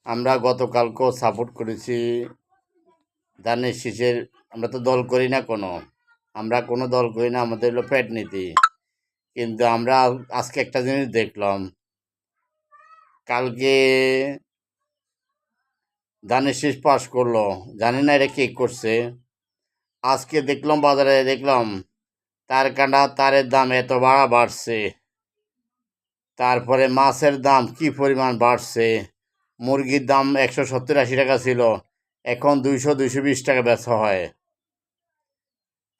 আমরা গতকালকেও সাপোর্ট করেছি ধানের শীষের। আমরা তো দল করি না আমরা কোনো দল করি না, আমাদের হলো পেট নীতি। কিন্তু আমরা আজকে একটা জিনিস দেখলাম, কালকে ধানের শীষ পাস করলো, জানি না এটা কে করছে। আজকে দেখলাম বাজারে দেখলাম তারের দাম এত বাড়ছে। তারপরে মাছের দাম কি পরিমাণ বাড়ছে। মুরগির দাম 170-80 টাকা ছিল, এখন 200-220 টাকা বেচা হয়।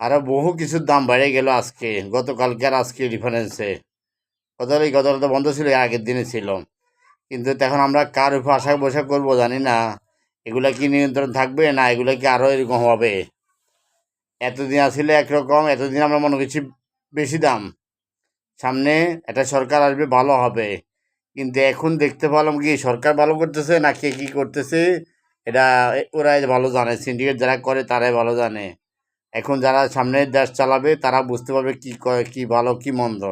আরও বহু কিছুর দাম বেড়ে গেল আজকে, গতকালকে আর আজকে ডিফারেন্সে। গতকাল তো বন্ধ ছিল, আগের দিনে ছিল। কিন্তু এখন আমরা কার উপর আশা বসা করবো জানি না। এগুলা কি নিয়ন্ত্রণ থাকবে, না এগুলো কি আরও এরকম হবে? এতদিন আসলে একরকম, এতদিন আমরা মনে করছি বেশি দাম, সামনে একটা সরকার আসবে ভালো হবে। কিন্তু এখন দেখতে পেলাম কি সরকার ভালো করতেছে না কে কী করতেছে, এটা ওরাই ভালো জানে। সিন্ডিকেট যারা করে তারাই ভালো জানে। এখন যারা সামনে দেশ চালাবে তারা বুঝতে পারবে কী করে, কী ভালো কী মন্দ।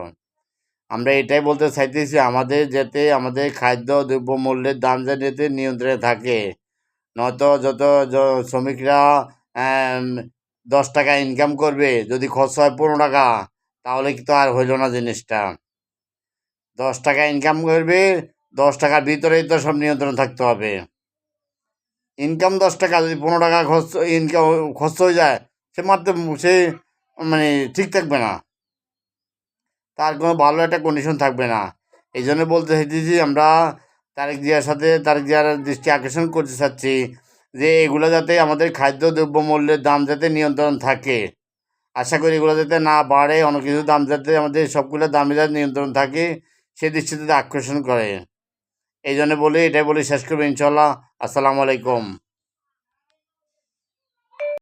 আমরা এটাই বলতে চাইতেছি, আমাদের যাতে আমাদের খাদ্য দ্রব্য মূল্যের দাম যাতে নিয়ন্ত্রণে থাকে। নয়তো যত শ্রমিকরা 10 টাকা ইনকাম করবে, যদি খরচ হয় 15 টাকা, তাহলে কি তো আর হইল না জিনিসটা। 10 টাকা ইনকাম করবে, 10 টাকার ভিতরেই তো সব নিয়ন্ত্রণ থাকতে হবে। ইনকাম 10 টাকা, যদি 15 টাকা খরচ হয়ে যায়, সে মানে ঠিক থাকবে না, তার কোনো ভালো একটা কন্ডিশন থাকবে না। এই জন্য বলতে চাইতেছি, আমরা তারেক জিয়ার দৃষ্টি আকর্ষণ করতে চাচ্ছি যে এগুলো যাতে আমাদের খাদ্য দ্রব্য মূল্যের দাম যাতে নিয়ন্ত্রণ থাকে। আশা করি এগুলো যাতে না বাড়ে, অনেক কিছু দাম যাতে আমাদের সবগুলো দামে যাতে নিয়ন্ত্রণ থাকে, সে দৃষ্টিতে আকর্ষণ করে। এই জন্য এটাই বলে শেষ করবো ইনশাল্লাহ। আসসালামু আলাইকুম।